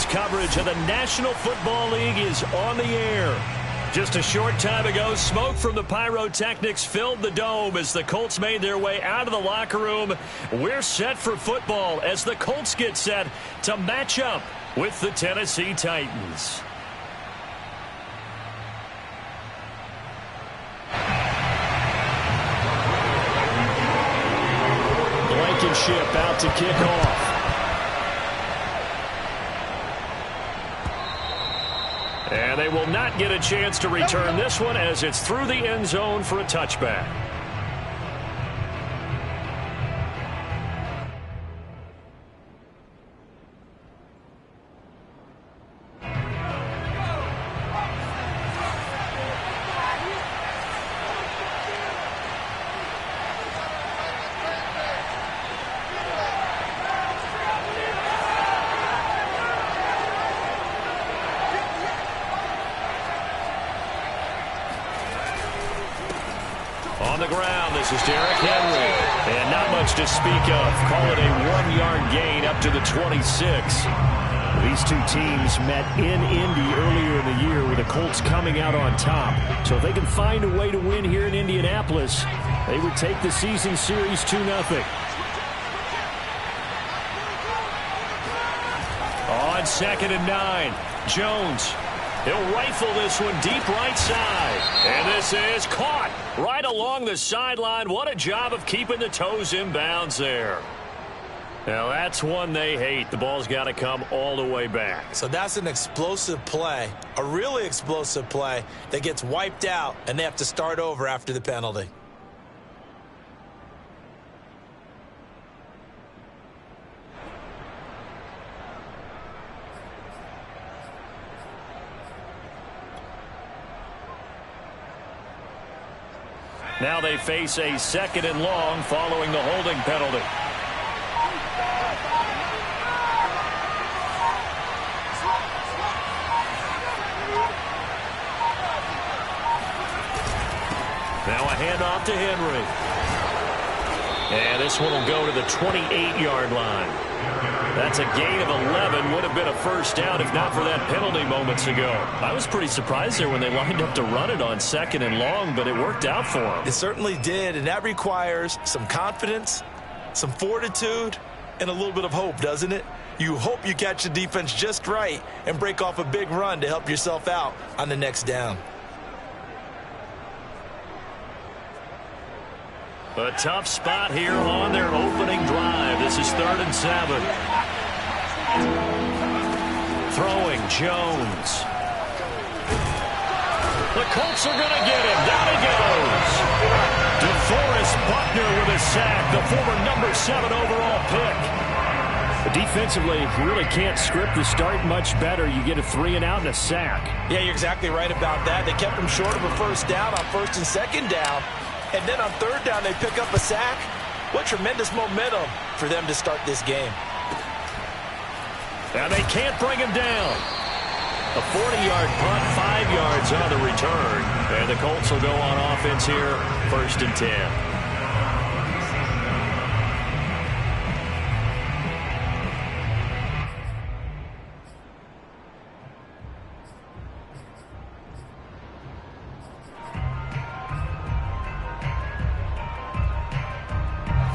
Sports coverage of the National Football League is on the air. Just a short time ago, smoke from the pyrotechnics filled the dome as the Colts made their way out of the locker room. We're set for football as the Colts get set to match up with the Tennessee Titans. Blankenship out to kick off. And they will not get a chance to return this one as it's through the end zone for a touchback. On the ground, this is Derrick Henry. And not much to speak of. Call it a 1-yard gain up to the 26. These two teams met in Indy earlier in the year with the Colts coming out on top. So if they can find a way to win here in Indianapolis, they would take the season series 2-0. On 2nd and 9, Jones. He'll rifle this one deep right side. And this is caught right along the sideline. What a job of keeping the toes in bounds there. Now that's one they hate. The ball's got to come all the way back. So that's an explosive play, a really explosive play that gets wiped out, and they have to start over after the penalty. Now they face a 2nd and long following the holding penalty. Now a handoff to Henry. And this one will go to the 28-yard line. That's a gain of 11. Would have been a first down if not for that penalty moments ago. I was pretty surprised there when they lined up to run it on 2nd and long, but it worked out for them. It certainly did, and that requires some confidence, some fortitude, and a little bit of hope, doesn't it? You hope you catch the defense just right and break off a big run to help yourself out on the next down. A tough spot here on their opening drive. This is 3rd and 7. Throwing Jones. The Colts are going to get him. Down he goes. DeForest Buckner with a sack, the former number 7 overall pick. Defensively, you really can't script the start much better. You get a 3-and-out and a sack. Yeah, you're exactly right about that. They kept him short of a first down on 1st and 2nd down. And then on 3rd down, they pick up a sack. What tremendous momentum for them to start this game. And they can't bring him down. A 40-yard punt, 5 yards on the return. And the Colts will go on offense here, 1st and 10.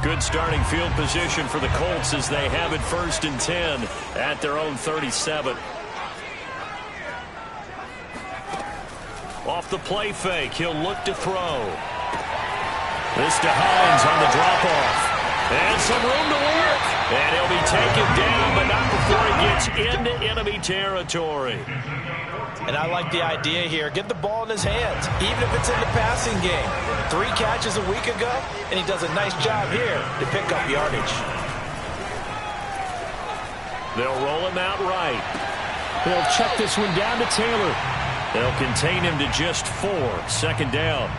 Good starting field position for the Colts as they have it 1st and 10 at their own 37. Off the play fake, he'll look to throw. This to Hines on the drop-off. And some room to work. And he'll be taken down, but not before he gets into enemy territory. And I like the idea here. Get the ball in his hands, even if it's in the passing game. 3 catches a week ago, and he does a nice job here to pick up yardage. They'll roll him out right. They'll check this one down to Taylor. They'll contain him to just 4. 2nd down.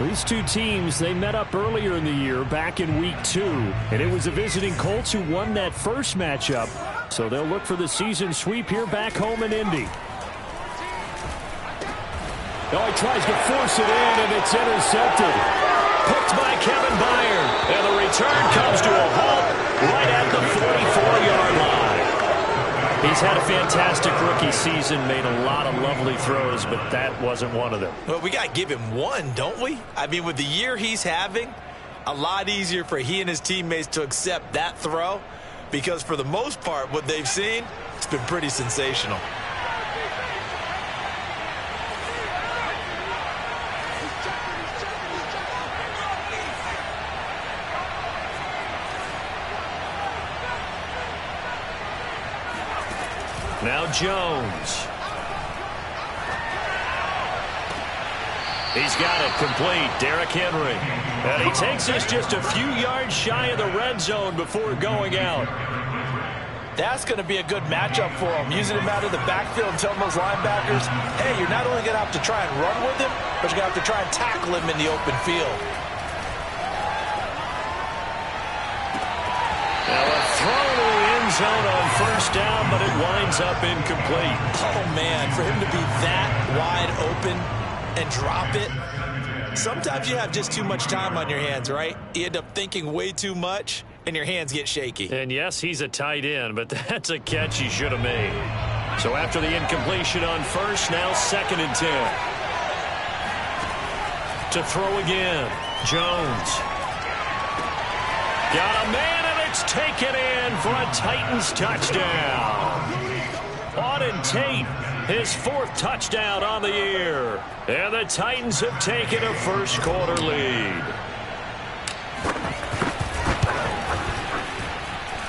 These two teams, they met up earlier in the year, back in week 2. And it was the visiting Colts who won that first matchup. So they'll look for the season sweep here back home in Indy. Oh, he tries to force it in, and it's intercepted. Picked by Kevin Byard. And the return comes to a halt right at the 44-yard line. He's had a fantastic rookie season, made a lot of lovely throws, but that wasn't one of them. Well, we got to give him one, don't we? I mean, with the year he's having, a lot easier for he and his teammates to accept that throw, because for the most part, what they've seen, it's been pretty sensational. Now Jones. He's got it complete. Derrick Henry. And he takes us just a few yards shy of the red zone before going out. That's going to be a good matchup for him. Using him out of the backfield and telling those linebackers, hey, you're not only going to have to try and run with him, but you're going to have to try and tackle him in the open field. Now a throw to the end zone on first down, but it winds up incomplete. Oh, man, for him to be that wide open and drop it. Sometimes you have just too much time on your hands, right? You end up thinking way too much, and your hands get shaky. And yes, he's a tight end, but that's a catch he should have made. So after the incompletion on first, now 2nd and 10. To throw again, Jones. Got a man, and it's taken in for a Titans touchdown. Auden Tate, his 4th touchdown on the year. And the Titans have taken a first quarter lead.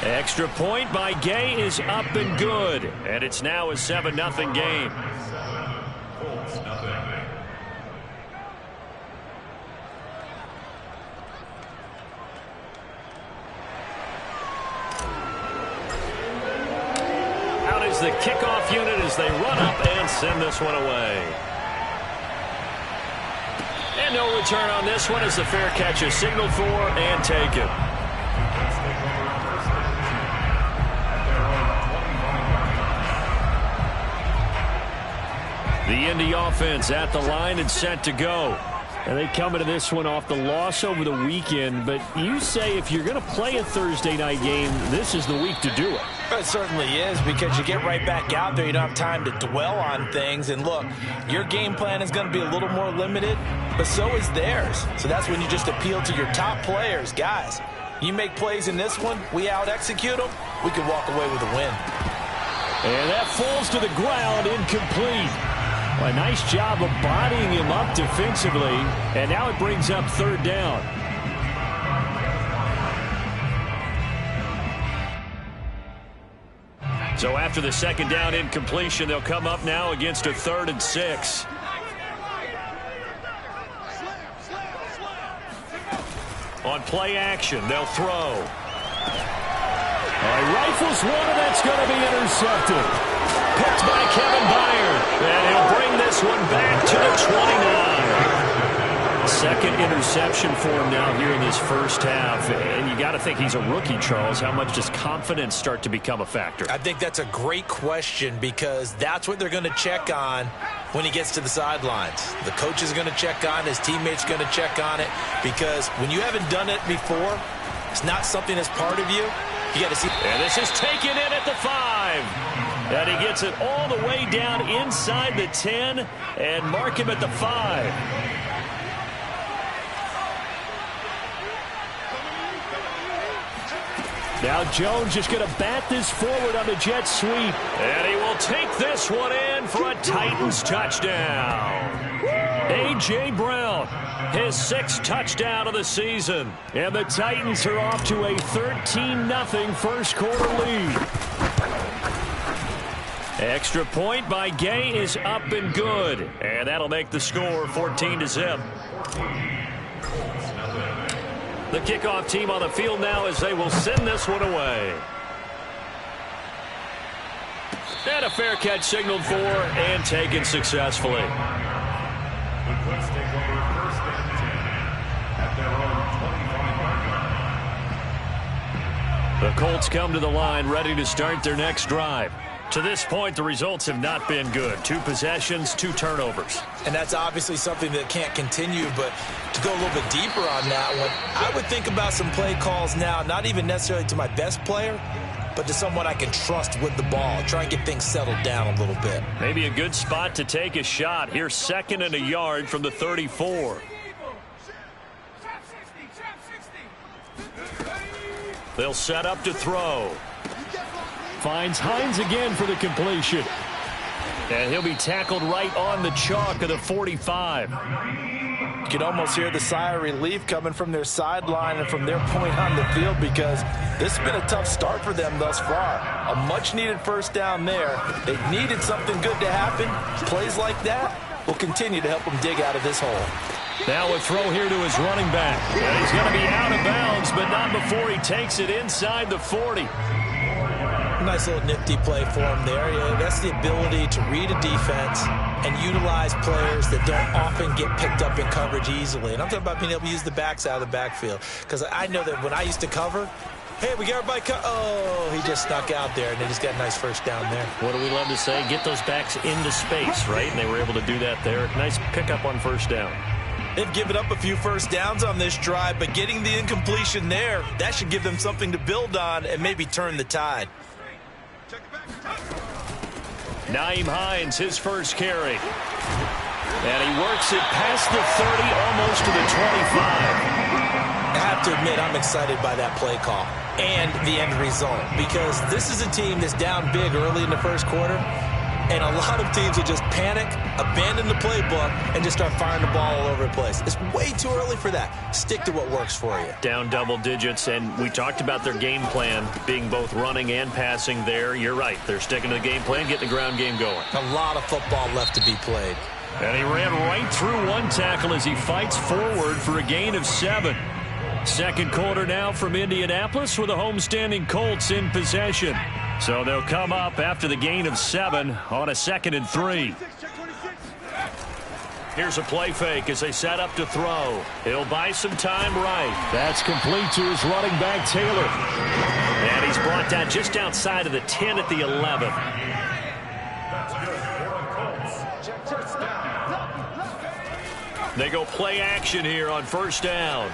Extra point by Gay is up and good. And it's now a 7-0 game. Out is the kickoff unit as they run up and send this one away. And no return on this one as the fair catch is signaled for and taken. The Indy offense at the line and set to go. And they come into this one off the loss over the weekend. But you say if you're going to play a Thursday night game, this is the week to do it. It certainly is, because you get right back out there. You don't have time to dwell on things. And look, your game plan is going to be a little more limited, but so is theirs. So that's when you just appeal to your top players. Guys, you make plays in this one, we out-execute them, we can walk away with a win. And that falls to the ground, incomplete. Well, a nice job of bodying him up defensively, and now it brings up 3rd down. So after the 2nd down incompletion, they'll come up now against a 3rd and 6. On play action, they'll throw. He rifles one, and that's going to be intercepted. Picked by Kevin Byard, and he'll bring this one back to the 29. 2nd interception for him now here in this first half. And you got to think he's a rookie, Charles. How much does confidence start to become a factor? I think that's a great question, because that's what they're going to check on when he gets to the sidelines. The coach is going to check on it. His teammates are going to check on it, because when you haven't done it before, it's not something that's part of you. You got to see. And this is taken in at the 5. And he gets it all the way down inside the 10 and mark him at the 5. Now Jones just going to bat this forward on the jet sweep. And he will take this one in for a Titans touchdown. A.J. Brown, his 6th touchdown of the season. And the Titans are off to a 13-0 first quarter lead. Extra point by Gay is up and good. And that'll make the score 14-0. The kickoff team on the field now as they will send this one away. And a fair catch signaled for and taken successfully. The Colts come to the line ready to start their next drive. To this point, the results have not been good. 2 possessions, 2 turnovers. And that's obviously something that can't continue, but to go a little bit deeper on that one, I would think about some play calls now, not even necessarily to my best player, but to someone I can trust with the ball. Try and get things settled down a little bit. Maybe a good spot to take a shot. Here's 2nd and a yard from the 34. They'll set up to throw. Finds Hines again for the completion. And he'll be tackled right on the chalk of the 45. You can almost hear the sigh of relief coming from their sideline and from their point on the field, because this has been a tough start for them thus far. A much-needed first down there. They needed something good to happen. Plays like that will continue to help them dig out of this hole. Now a throw here to his running back. And he's going to be out of bounds, but not before he takes it inside the 40. Nice little nifty play for him there. Yeah, that's the ability to read a defense and utilize players that don't often get picked up in coverage easily. And I'm talking about being able to use the backs out of the backfield. Because I know that when I used to cover, hey, we got everybody oh, he just snuck out there, and they just got a nice first down there. What do we love to say? Get those backs into space, right? And they were able to do that there. Nice pickup on first down. They've given up a few first downs on this drive, but getting the incompletion there, that should give them something to build on and maybe turn the tide. Nyheim Hines, his first carry. And he works it past the 30, almost to the 25. I have to admit, I'm excited by that play call and the end result, because this is a team that's down big early in the first quarter, and a lot of teams will just panic, abandon the playbook, and just start firing the ball all over the place. It's way too early for that. Stick to what works for you. Down double digits, and we talked about their game plan being both running and passing there. You're right. They're sticking to the game plan, getting the ground game going. A lot of football left to be played. And he ran right through one tackle as he fights forward for a gain of 7. Second quarter now from Indianapolis with the homestanding Colts in possession. So they'll come up after the gain of 7 on a 2nd and 3. Here's a play fake as they set up to throw. He'll buy some time right. That's complete to his running back, Taylor. And he's brought down just outside of the 10 at the 11. They go play action here on first down.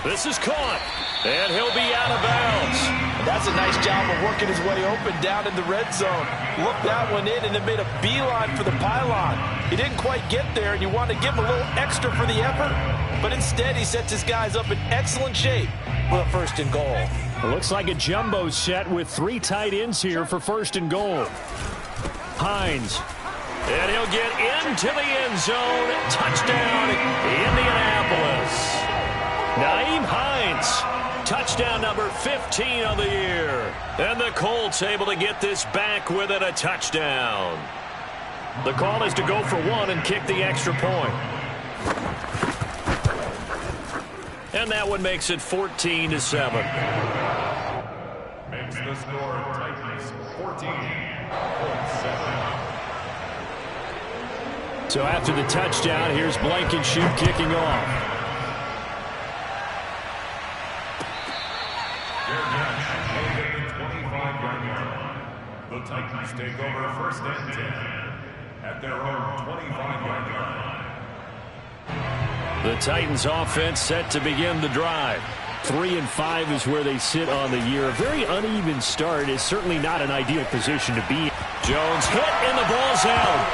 This is caught, and he'll be out of bounds. That's a nice job of working his way open down in the red zone. Looked that one in and then made a beeline for the pylon. He didn't quite get there, and you want to give him a little extra for the effort, but instead he sets his guys up in excellent shape with a 1st and goal. It looks like a jumbo set with 3 tight ends here for 1st and goal. Hines. And he'll get into the end zone. Touchdown, Indianapolis. Nyheim Hines, touchdown number 15 on the year. And the Colts able to get this back within a touchdown. The call is to go for 1 and kick the extra point. And that one makes it 14-7. Makes the score Titans 14, Colts 7. So after the touchdown, here's Blankenship kicking off. The Titans take over 1st and 10 at their own 25-yard line. The Titans offense set to begin the drive. 3 and 5 is where they sit on the year. A very uneven start is certainly not an ideal position to be in. Jones hit and the ball's out.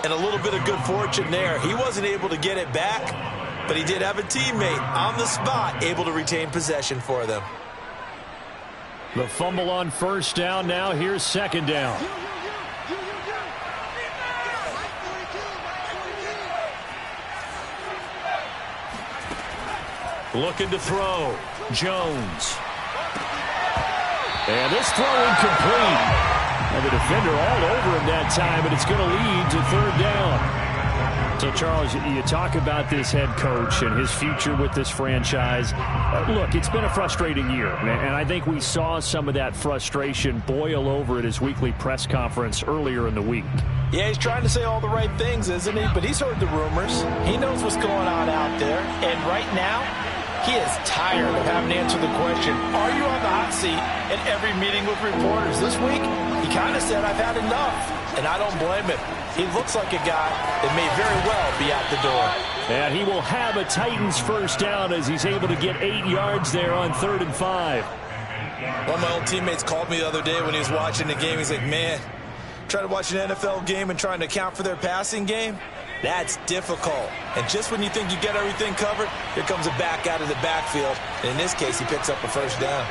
And a little bit of good fortune there. He wasn't able to get it back, but he did have a teammate on the spot able to retain possession for them. The fumble on first down. Now here's 2nd down. Looking to throw. Jones. And this throw incomplete. And the defender all over him that time, and it's going to lead to 3rd down. So, Charles, you talk about this head coach and his future with this franchise. Look, it's been a frustrating year, and I think we saw some of that frustration boil over at his weekly press conference earlier in the week. Yeah, he's trying to say all the right things, isn't he? But he's heard the rumors. He knows what's going on out there. And right now, he is tired of having to answer the question, are you on the hot seat in every meeting with reporters. This week, he kind of said, I've had enough, and I don't blame him. He looks like a guy that may very well be out the door. And he will have a Titans first down as he's able to get 8 yards there on 3rd and 5. One of my old teammates called me the other day when he was watching the game. He's like, man, trying to watch an NFL game and trying to account for their passing game? That's difficult. And just when you think you get everything covered, here comes a back out of the backfield. And in this case, he picks up a first down.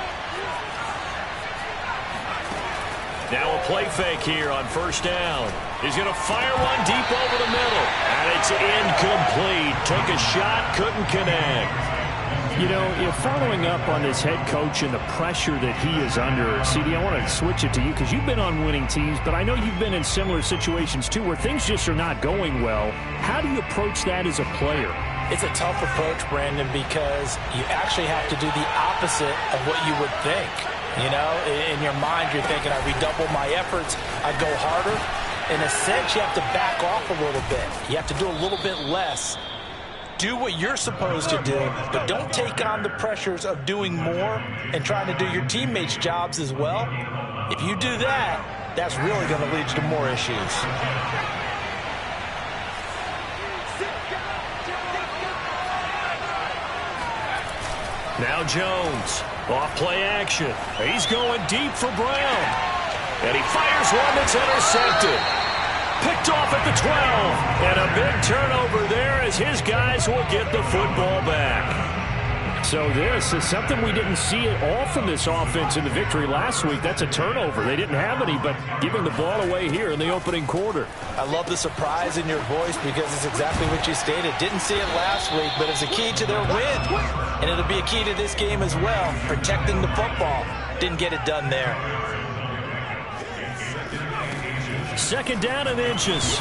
Now a play fake here on 1st down. He's going to fire one deep over the middle. And it's incomplete. Took a shot, couldn't connect. You know, following up on this head coach and the pressure that he is under, CD, I want to switch it to you because you've been on winning teams, but I know you've been in similar situations too where things just are not going well. How do you approach that as a player? It's a tough approach, Brandon, because you actually have to do the opposite of what you would think. You know, in your mind, you're thinking, I redouble my efforts, I go harder. In a sense, you have to back off a little bit. You have to do a little bit less. Do what you're supposed to do, but don't take on the pressures of doing more and trying to do your teammates' jobs as well. If you do that, that's really going to lead to more issues. Now Jones, off play action. He's going deep for Brown. And he fires one that's intercepted. Picked off at the 12. And a big turnover there as his guys will get the football back. So this is something we didn't see at all from this offense in the victory last week. That's a turnover. They didn't have any, but giving the ball away here in the opening quarter. I love the surprise in your voice because it's exactly what you stated. Didn't see it last week, but it's a key to their win. And it'll be a key to this game as well, protecting the football. Didn't get it done there. 2nd down and inches.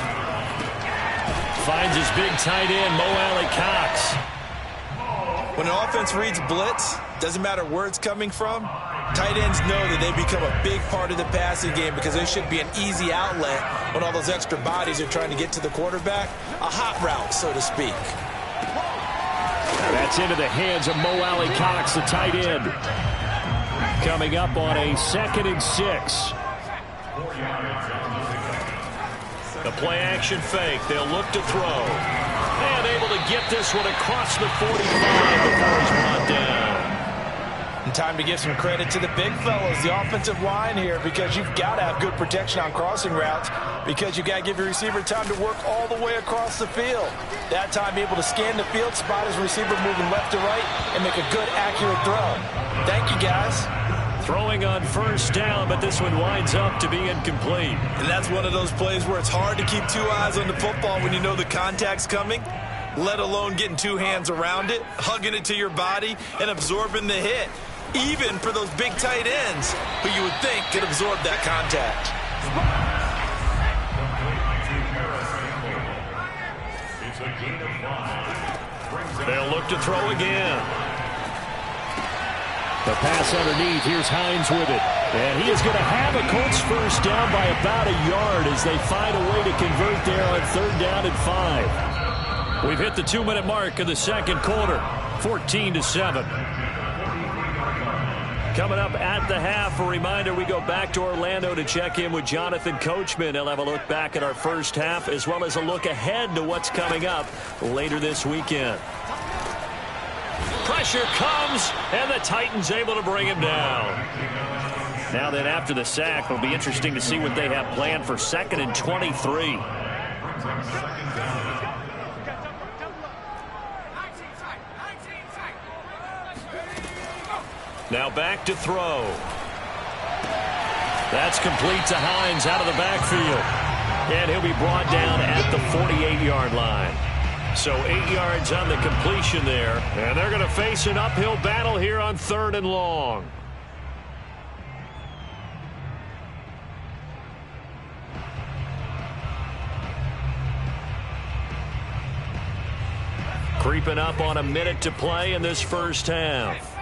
Finds his big tight end, Mo Alley-Cox. When an offense reads blitz, doesn't matter where it's coming from, tight ends know that they become a big part of the passing game because there should be an easy outlet when all those extra bodies are trying to get to the quarterback. A hot route, so to speak. That's into the hands of Mo Alley-Cox, the tight end. Coming up on a 2nd and 6. The play action fake. They'll look to throw. And able to get this one across the 45 before he's brought down. And time to give some credit to the big fellas, the offensive line here, because you've got to have good protection on crossing routes because you've got to give your receiver time to work all the way across the field. That time able to scan the field, spot his receiver moving left to right, and make a good, accurate throw. Thank you, guys. Throwing on 1st down, but this one winds up to be incomplete. And that's one of those plays where it's hard to keep 2 eyes on the football when you know the contact's coming, let alone getting 2 hands around it, hugging it to your body, and absorbing the hit. Even for those big tight ends who you would think could absorb that contact. They'll look to throw again. The pass underneath. Here's Hines with it. And he is going to have a Colts first down by about a yard as they find a way to convert there on 3rd down and 5. We've hit the 2-minute mark of the 2nd quarter. 14-7. Coming up at the half, a reminder, we go back to Orlando to check in with Jonathan Coachman. He'll have a look back at our first half as well as a look ahead to what's coming up later this weekend. Pressure comes, and the Titans able to bring him down. Now then, after the sack, it'll be interesting to see what they have planned for 2nd and 23. Now back to throw. That's complete to Hines out of the backfield. And he'll be brought down at the 48-yard line. So 8 yards on the completion there. And they're going to face an uphill battle here on 3rd and long. Creeping up on a minute to play in this first half.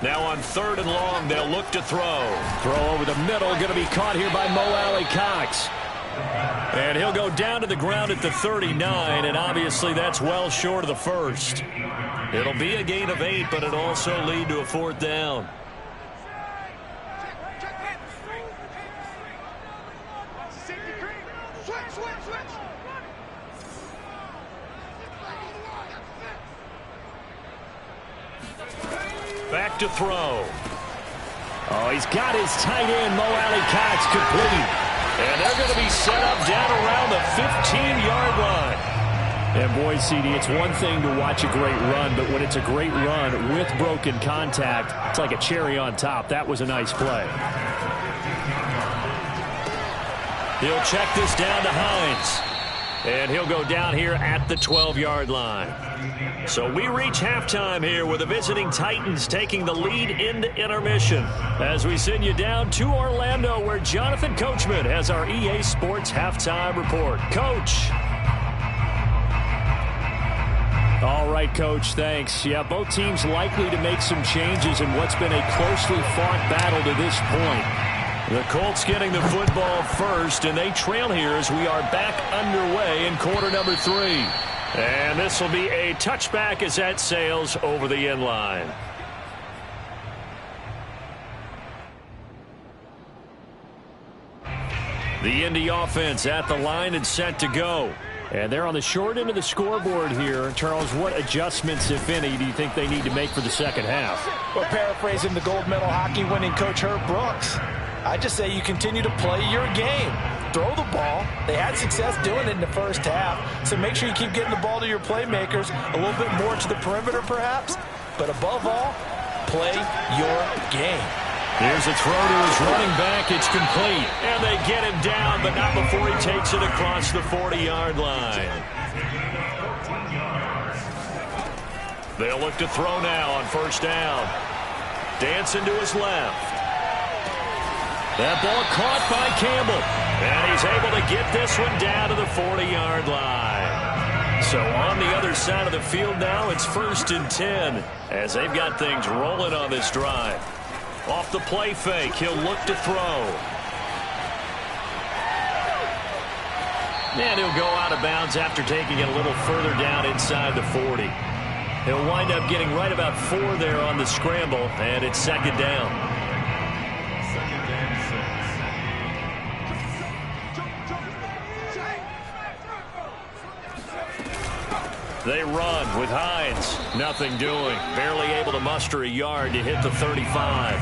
Now on 3rd and long, they'll look to throw. Throw over the middle, going to be caught here by Mo Alley-Cox. And he'll go down to the ground at the 39, and obviously that's well short of the first. It'll be a gain of 8, but it'll also lead to a 4th down. Back to throw. Oh, he's got his tight end, Mo Cox, complete. And they're going to be set up down around the 15-yard line. And boy, CD, it's one thing to watch a great run, but when it's a great run with broken contact, it's like a cherry on top. That was a nice play. He'll check this down to Hines. And he'll go down here at the 12-yard line. So we reach halftime here with the visiting Titans taking the lead into intermission. As we send you down to Orlando, where Jonathan Coachman has our EA Sports halftime report. Coach. All right, Coach, thanks. Yeah, both teams likely to make some changes in what's been a closely fought battle to this point. The Colts getting the football first, and they trail here as we are back underway in quarter number 3. And this will be a touchback as that sails over the end line. The Indy offense at the line and set to go. And they're on the short end of the scoreboard here. Charles, what adjustments, if any, do you think they need to make for the second half? Well, paraphrasing the gold medal hockey winning coach Herb Brooks, I just say you continue to play your game. Throw the ball. They had success doing it in the first half, so make sure you keep getting the ball to your playmakers, a little bit more to the perimeter perhaps, but above all, play your game. Here's a throw to his running back. It's complete, and they get him down, but not before he takes it across the 40-yard line. They'll look to throw now on first down. Dancing to his left. That ball caught by Campbell. And he's able to get this one down to the 40-yard line. So on the other side of the field now, it's 1st and 10 as they've got things rolling on this drive. Off the play fake, he'll look to throw. And he'll go out of bounds after taking it a little further down inside the 40. He'll wind up getting right about 4 there on the scramble, and it's 2nd down. They run with Hines. Nothing doing. Barely able to muster a yard to hit the 35.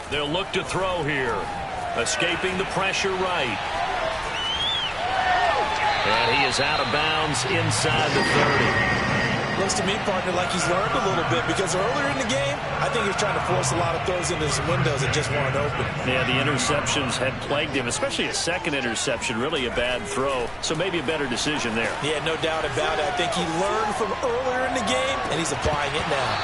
They'll look to throw here. Escaping the pressure right. And he is out of bounds inside the 30. Looks to me, partner, like he's learned a little bit, because earlier in the game, I think he was trying to force a lot of throws into some windows that just weren't open. Yeah, the interceptions had plagued him, especially a second interception, really a bad throw. So maybe a better decision there. Yeah, no doubt about it. I think he learned from earlier in the game, and he's applying it now.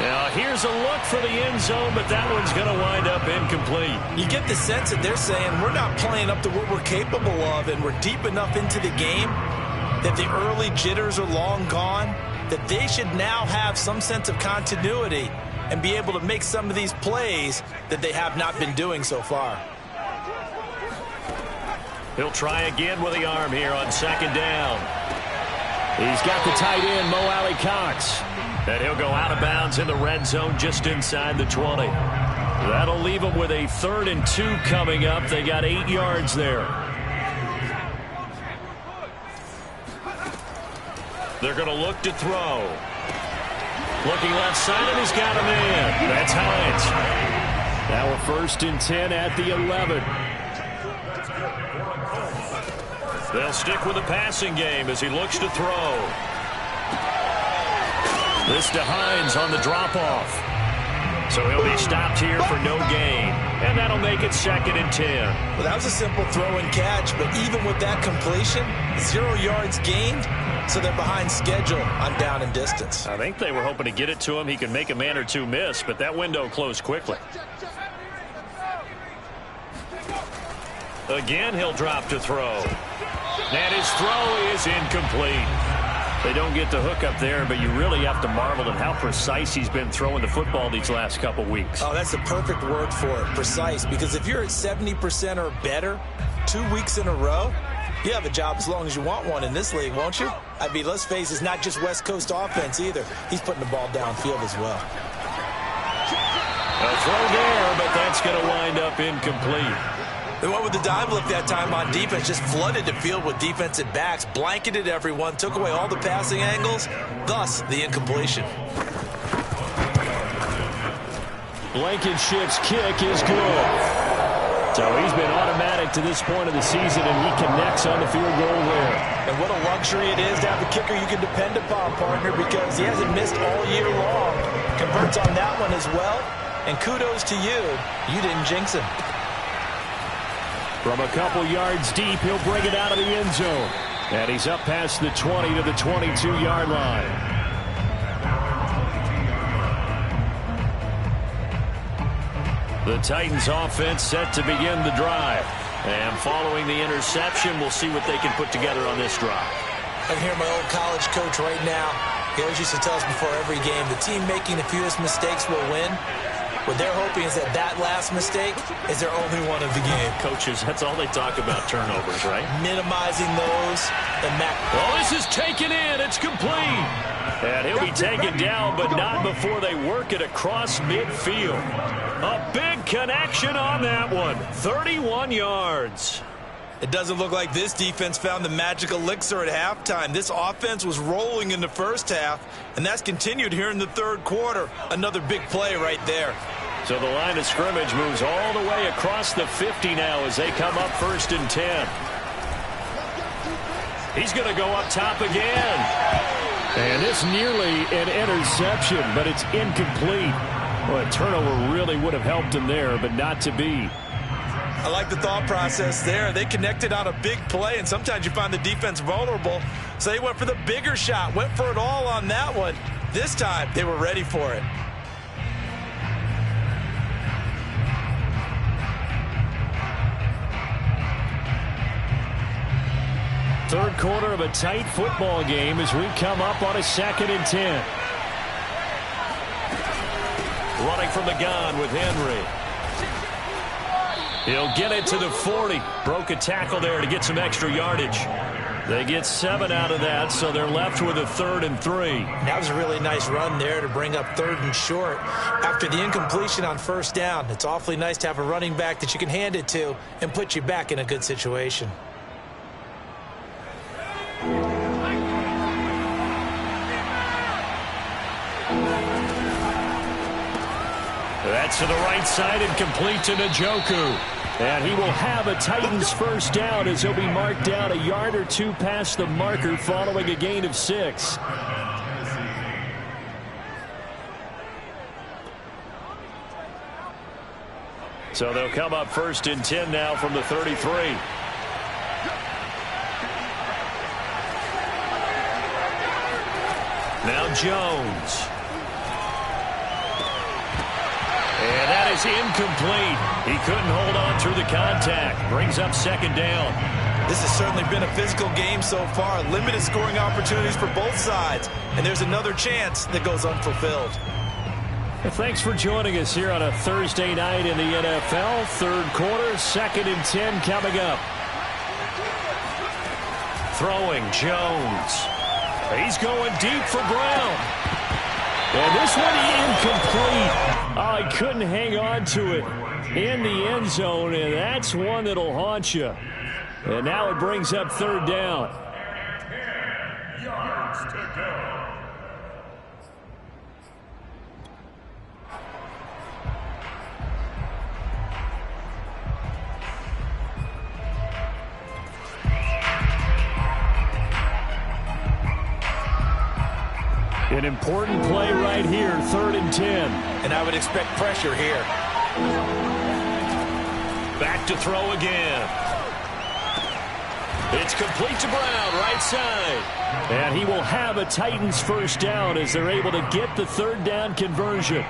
Now, here's a look for the end zone, but that one's going to wind up incomplete. You get the sense that they're saying we're not playing up to what we're capable of, and we're deep enough into the game that the early jitters are long gone, that they should now have some sense of continuity and be able to make some of these plays that they have not been doing so far. He'll try again with the arm here on 2nd down. He's got the tight end, Mo Cox. And he'll go out of bounds in the red zone just inside the 20. That'll leave them with a 3rd and 2 coming up. They got 8 yards there. They're going to look to throw. Looking left side, and he's got him in. That's Hines. Now a 1st and 10 at the 11. They'll stick with the passing game as he looks to throw. This to Hines on the drop-off. So he'll be stopped here for no gain. And that'll make it 2nd and 10. Well, that was a simple throw and catch, but even with that completion, 0 yards gained. So they're behind schedule on down and distance. I think they were hoping to get it to him. He could make a man or two miss, but that window closed quickly. Again, he'll drop to throw. And his throw is incomplete. They don't get the hook up there, but you really have to marvel at how precise he's been throwing the football these last couple weeks. Oh, that's the perfect word for it, precise, because if you're at 70% or better 2 weeks in a row, you have a job as long as you want one in this league, won't you? I mean, let's face it, it's not just West Coast offense either. He's putting the ball downfield as well. A throw there, but that's going to wind up incomplete. They went with the dive look that time on defense, just flooded the field with defensive backs, blanketed everyone, took away all the passing angles, thus the incompletion. Blankenship's kick is good. So he's been automatic to this point of the season, and he connects on the field goal there. And what a luxury it is to have a kicker you can depend upon, partner, because he hasn't missed all year long. Converts on that one as well, and kudos to you. You didn't jinx him. From a couple yards deep, he'll bring it out of the end zone. And he's up past the 20 to the 22-yard line. The Titans offense set to begin the drive. And following the interception, we'll see what they can put together on this drive. I can hear my old college coach right now. He always used to tell us before every game, the team making the fewest mistakes will win. What they're hoping is that that last mistake is their only one of the game. Coaches, that's all they talk about, turnovers, right? Minimizing those. And this is taken in. It's complete. And he'll be taken down, but not before they work it across midfield. A big connection on that one. 31 yards. It doesn't look like this defense found the magic elixir at halftime. This offense was rolling in the first half, and that's continued here in the third quarter. Another big play right there. So the line of scrimmage moves all the way across the 50 now as they come up 1st and 10. He's going to go up top again. And it's nearly an interception, but it's incomplete. Well, a turnover really would have helped him there, but not to be. I like the thought process there. They connected on a big play, and sometimes you find the defense vulnerable. So they went for the bigger shot, went for it all on that one. This time, they were ready for it. Third quarter of a tight football game as we come up on a 2nd and 10. Running from the gun with Henry. He'll get it to the 40. Broke a tackle there to get some extra yardage. They get 7 out of that, so they're left with a 3rd and 3. That was a really nice run there to bring up 3rd and short. After the incompletion on 1st down, it's awfully nice to have a running back that you can hand it to and put you back in a good situation. That's to the right side and complete to Njoku. And he will have a Titans first down as he'll be marked down a yard or two past the marker following a gain of 6. So they'll come up 1st and 10 now from the 33. Now Jones. And that is incomplete. He couldn't hold on through the contact. Brings up 2nd down. This has certainly been a physical game so far. Limited scoring opportunities for both sides. And there's another chance that goes unfulfilled. Well, thanks for joining us here on a Thursday night in the NFL. Third quarter, 2nd and 10 coming up. Throwing Jones. He's going deep for Brown. And this one incomplete. Oh, he couldn't hang on to it in the end zone, and that's one that'll haunt you. And now it brings up 3rd down. 10 yards to go. An important play right here, 3rd and 10. And I would expect pressure here. Back to throw again. It's complete to Brown, right side. And he will have a Titans first down as they're able to get the 3rd down conversion.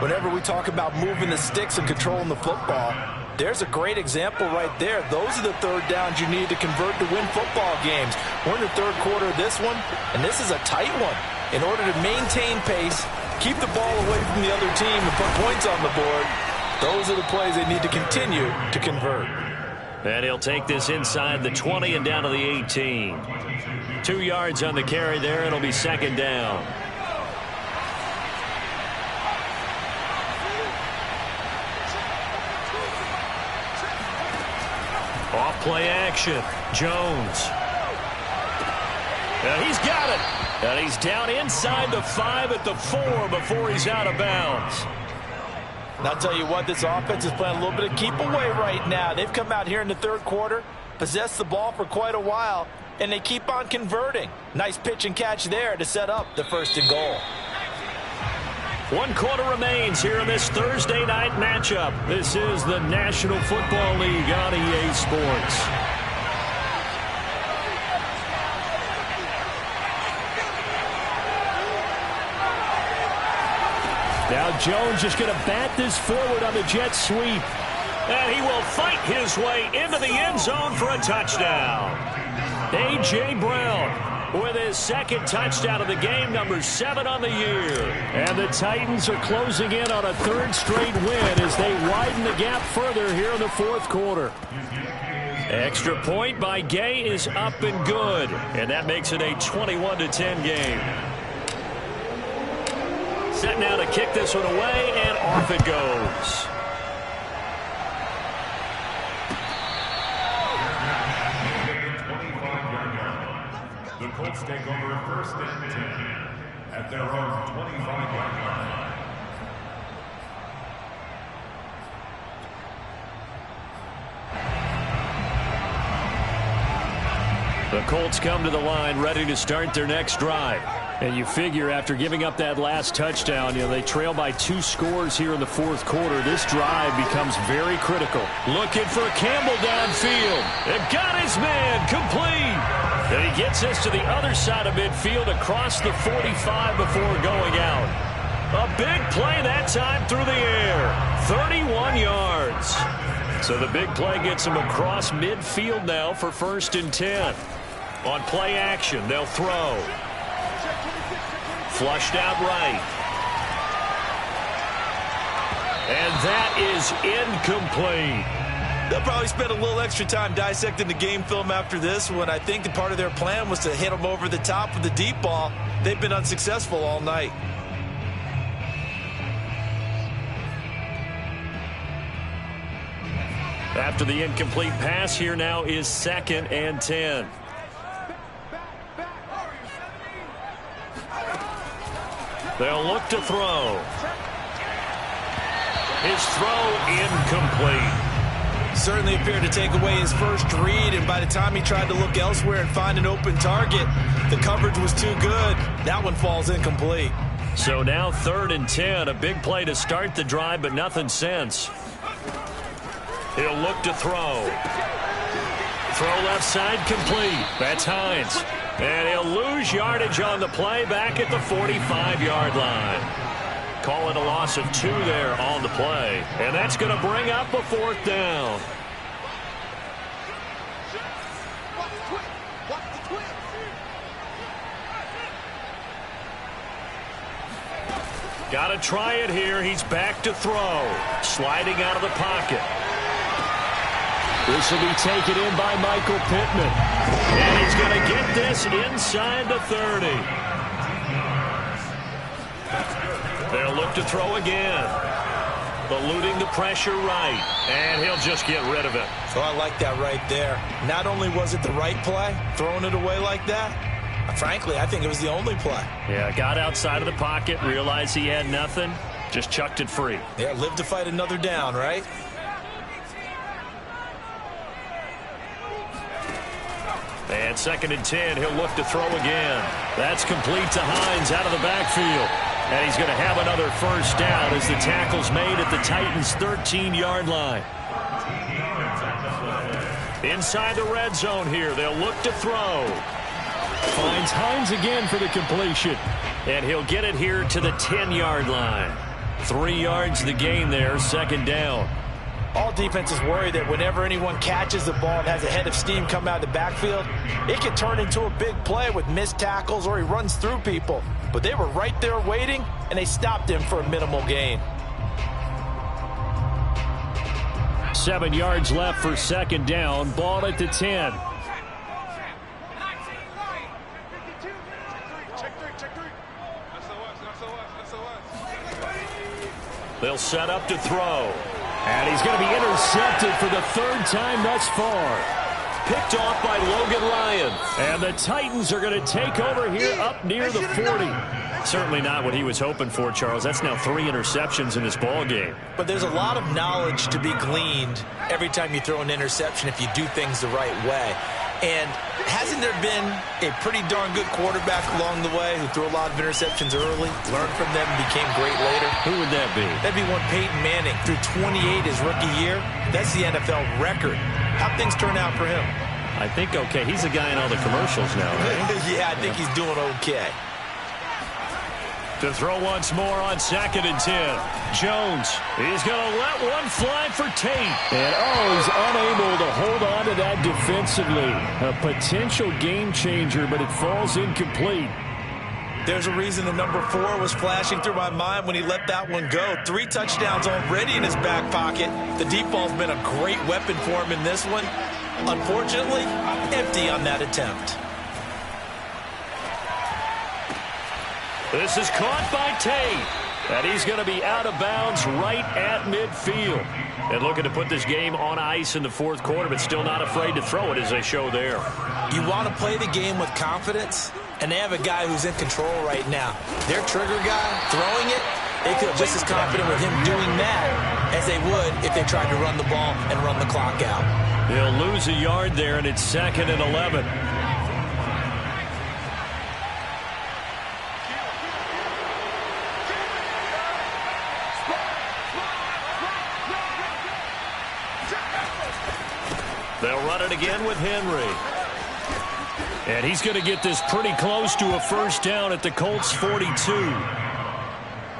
Whenever we talk about moving the sticks and controlling the football, There's a great example right there. Those are the third downs you need to convert to win football games. We're in the third quarter of this one, and this is a tight one. In order to maintain pace, keep the ball away from the other team, and put points on the board, those are the plays they need to continue to convert. And he'll take this inside the 20 and down to the 18. 2 yards on the carry there. It'll be second down. Off play action. Jones. He's got it. And he's down inside the 5 at the 4 before he's out of bounds. And I'll tell you what, this offense is playing a little bit of keep away right now. They've come out here in the third quarter, possessed the ball for quite a while, and they keep on converting. Nice pitch and catch there to set up the first and goal. 1 quarter remains here in this Thursday night matchup. This is the National Football League on EA Sports. Now Jones just going to bat this forward on the jet sweep. And he will fight his way into the end zone for a touchdown. A.J. Brown with his second touchdown of the game, number 7 on the year. And the Titans are closing in on a third straight win as they widen the gap further here in the fourth quarter. Extra point by Gay is up and good. And that makes it a 21-10 game. Set now to kick this one away, and off it goes. The Colts take over first and 10 at their own 25-yard line. The Colts come to the line ready to start their next drive. And you figure after giving up that last touchdown, they trail by 2 scores here in the fourth quarter. This drive becomes very critical. Looking for Campbell downfield. And got his man complete. And he gets this to the other side of midfield across the 45 before going out. A big play that time through the air. 31 yards. So the big play gets him across midfield now for first and 10. On play action, they'll throw. Flushed out right. And that is incomplete. They'll probably spend a little extra time dissecting the game film after this one. I think that part of their plan was to hit them over the top with the deep ball. They've been unsuccessful all night. After the incomplete pass, here now is second and 10. They'll look to throw. His throw incomplete. Certainly appeared to take away his first read, and by the time he tried to look elsewhere and find an open target, the coverage was too good. That one falls incomplete. So now third and 10, a big play to start the drive, but nothing since. He'll look to throw. Throw left side complete. That's Hines. And he'll lose yardage on the play back at the 45-yard line. Call it a loss of 2 there on the play. And that's going to bring up a fourth down. Got to try it here. He's back to throw. Sliding out of the pocket. This will be taken in by Michael Pittman. And he's going to get this inside the 30. They'll look to throw again. Eluding the pressure right. And he'll just get rid of it. So I like that right there. Not only was it the right play, throwing it away like that, frankly, I think it was the only play. Yeah, got outside of the pocket, realized he had nothing, just chucked it free. Yeah, live to fight another down, right? And second and 10, he'll look to throw again. That's complete to Hines out of the backfield. And he's going to have another first down as the tackle's made at the Titans' 13-yard line. Inside the red zone here, they'll look to throw. Finds Hines again for the completion. And he'll get it here to the 10-yard line. 3 yards the gain there, second down. All defenses worry that whenever anyone catches the ball and has a head of steam come out of the backfield, it can turn into a big play with missed tackles or he runs through people. But they were right there waiting, and they stopped him for a minimal gain. 7 yards left for second down. Ball at the 10. They'll set up to throw. And he's going to be intercepted for the third time thus far. Picked off by Logan Ryan. And the Titans are going to take over here up near the 40. Certainly not what he was hoping for, Charles. That's now 3 interceptions in this ball game. But there's a lot of knowledge to be gleaned every time you throw an interception if you do things the right way. And hasn't there been a pretty darn good quarterback along the way who threw a lot of interceptions early, learned from them, and became great later? Who would that be? That'd be one Peyton Manning. Threw 28 his rookie year. That's the NFL record. How'd things turn out for him? I think okay. He's a guy in all the commercials now, right? Yeah, I think he's doing okay. To throw once more on 2nd and 10. Jones, he's going to let one fly for Tate. And he's unable to hold on to that defensively. A potential game changer, but it falls incomplete. There's a reason the number 4 was flashing through my mind when he let that one go. 3 touchdowns already in his back pocket. The deep ball's been a great weapon for him in this one. Unfortunately, empty on that attempt. This is caught by Tate. And he's going to be out of bounds right at midfield. And looking to put this game on ice in the 4th quarter, but still not afraid to throw it as they show there. You want to play the game with confidence, and they have a guy who's in control right now. Their trigger guy throwing it, they feel just as confident with him doing that as they would if they tried to run the ball and run the clock out. They'll lose a yard there, and it's 2nd and 11. They'll run it again with Henry. And he's going to get this pretty close to a first down at the Colts 42.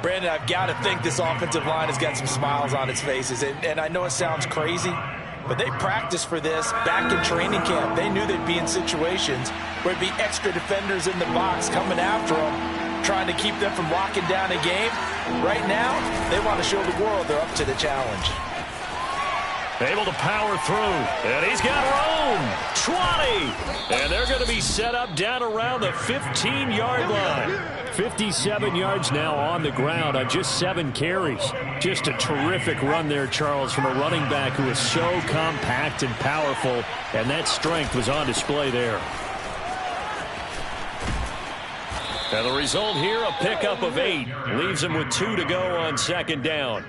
Brandon, I've got to think this offensive line has got some smiles on its faces. And I know it sounds crazy, but they practiced for this back in training camp. They knew they'd be in situations where it'd be extra defenders in the box coming after them, trying to keep them from locking down a game. Right now, they want to show the world they're up to the challenge. Able to power through, and he's got room. 20, and they're going to be set up down around the 15-yard line. 57 yards now on the ground on just 7 carries. Just a terrific run there, Charles, from a running back who is so compact and powerful, and that strength was on display there. And the result here, a pickup of 8. Leaves him with 2 to go on 2nd down.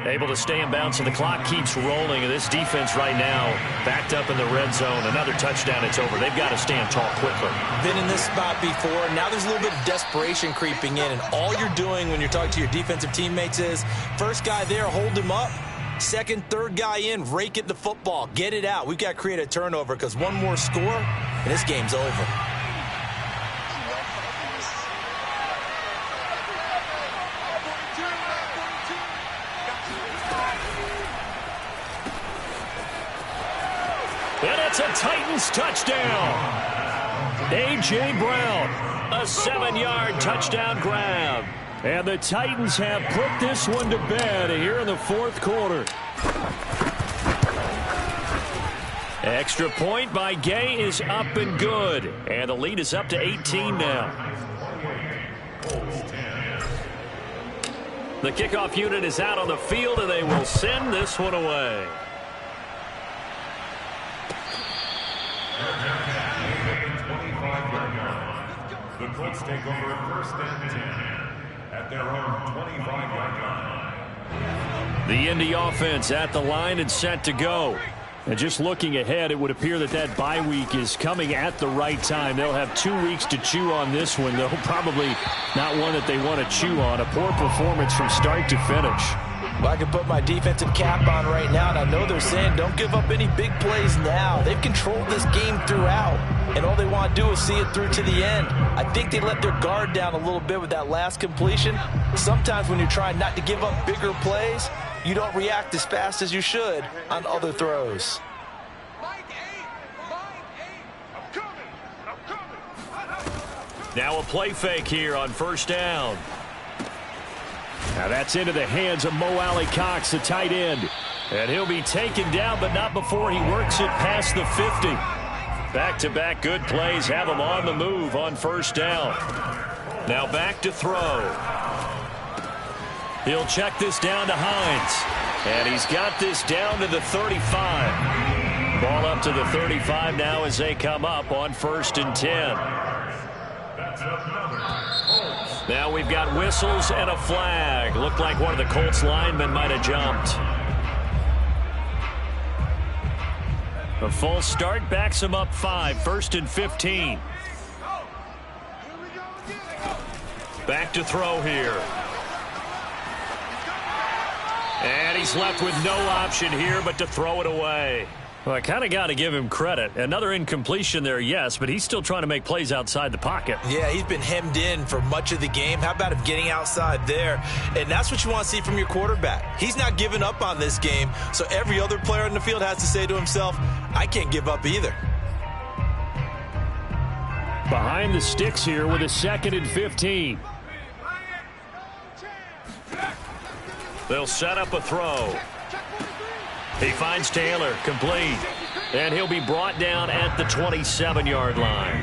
Able to stay in bounds, and the clock keeps rolling. And this defense right now backed up in the red zone. Another touchdown, it's over. They've got to stand tall quickly. Been in this spot before. Now there's a little bit of desperation creeping in. And all you're doing when you're talking to your defensive teammates is, first guy there, hold him up. Second, third guy in, rake at the football. Get it out. We've got to create a turnover because one more score, and this game's over. And it's a Titans touchdown. A.J. Brown, a 7-yard touchdown grab. And the Titans have put this one to bed here in the 4th quarter. Extra point by Gay is up and good. And the lead is up to 18 now. The kickoff unit is out on the field, and they will send this one away. The Colts take over 1st and 10 at their own 25-yard line. The Indy offense at the line and set to go. And just looking ahead, it would appear that that bye week is coming at the right time. They'll have 2 weeks to chew on this one, though probably not one that they want to chew on. A poor performance from start to finish. Well, I can put my defensive cap on right now, and I know they're saying don't give up any big plays now. They've controlled this game throughout, and all they want to do is see it through to the end. I think they let their guard down a little bit with that last completion. Sometimes when you're trying not to give up bigger plays, you don't react as fast as you should on other throws. Now a play fake here on first down. Now that's into the hands of Mo Alley Cox, the tight end. And he'll be taken down, but not before he works it past the 50. Back-to-back good plays have him on the move on first down. Now back to throw. He'll check this down to Hines. And he's got this down to the 35. Ball up to the 35 now as they come up on 1st and 10. Now we've got whistles and a flag. Looked like one of the Colts linemen might have jumped. A false start backs him up 5, 1st and 15. Back to throw here. And he's left with no option here but to throw it away. Well, I kind of got to give him credit. Another incompletion there, yes, but he's still trying to make plays outside the pocket. Yeah, he's been hemmed in for much of the game. How about him getting outside there? And that's what you want to see from your quarterback. He's not giving up on this game, so every other player in the field has to say to himself, I can't give up either. Behind the sticks here with a 2nd and 15. They'll set up a throw. He finds Taylor, complete. And he'll be brought down at the 27-yard line.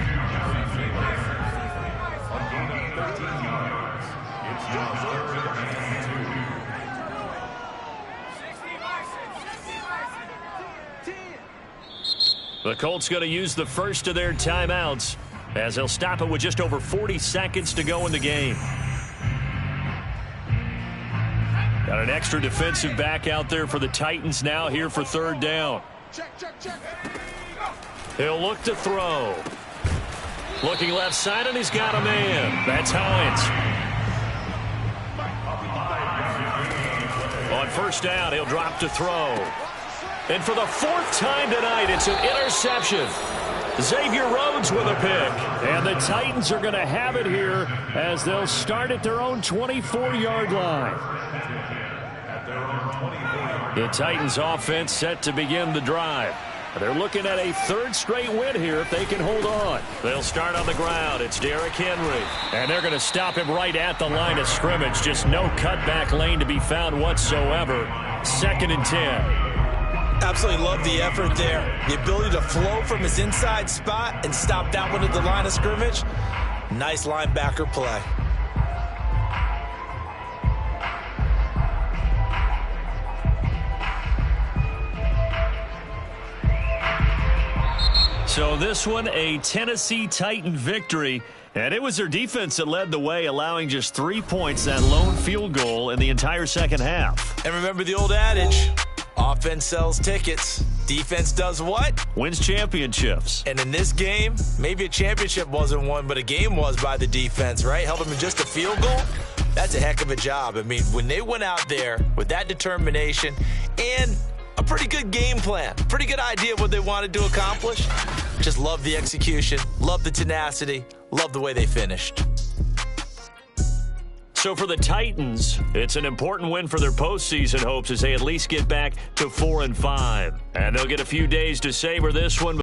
The Colts going to use the first of their timeouts as they'll stop it with just over 40 seconds to go in the game. Got an extra defensive back out there for the Titans now here for 3rd down. He'll look to throw. Looking left side, and he's got a man. That's Hines. On 1st down, he'll drop to throw. And for the 4th time tonight, it's an interception. Xavier Rhodes with a pick. And the Titans are going to have it here as they'll start at their own 24-yard line. The Titans offense set to begin the drive. They're looking at a 3rd straight win here if they can hold on. They'll start on the ground. It's Derrick Henry. And they're going to stop him right at the line of scrimmage. Just no cutback lane to be found whatsoever. 2nd and 10. Absolutely love the effort there. The ability to flow from his inside spot and stop that one at the line of scrimmage. Nice linebacker play. So this one, a Tennessee Titan victory. And it was their defense that led the way, allowing just 3 points, that lone field goal in the entire second half. And remember the old adage, offense sells tickets. Defense does what? Wins championships. And in this game, maybe a championship wasn't won, but a game was by the defense, right? Held them in just a field goal. That's a heck of a job. I mean, when they went out there with that determination and a pretty good game plan, pretty good idea of what they wanted to accomplish, just love the execution, love the tenacity, love the way they finished. So for the Titans, it's an important win for their postseason hopes as they at least get back to 4-5. And they'll get a few days to savor this one.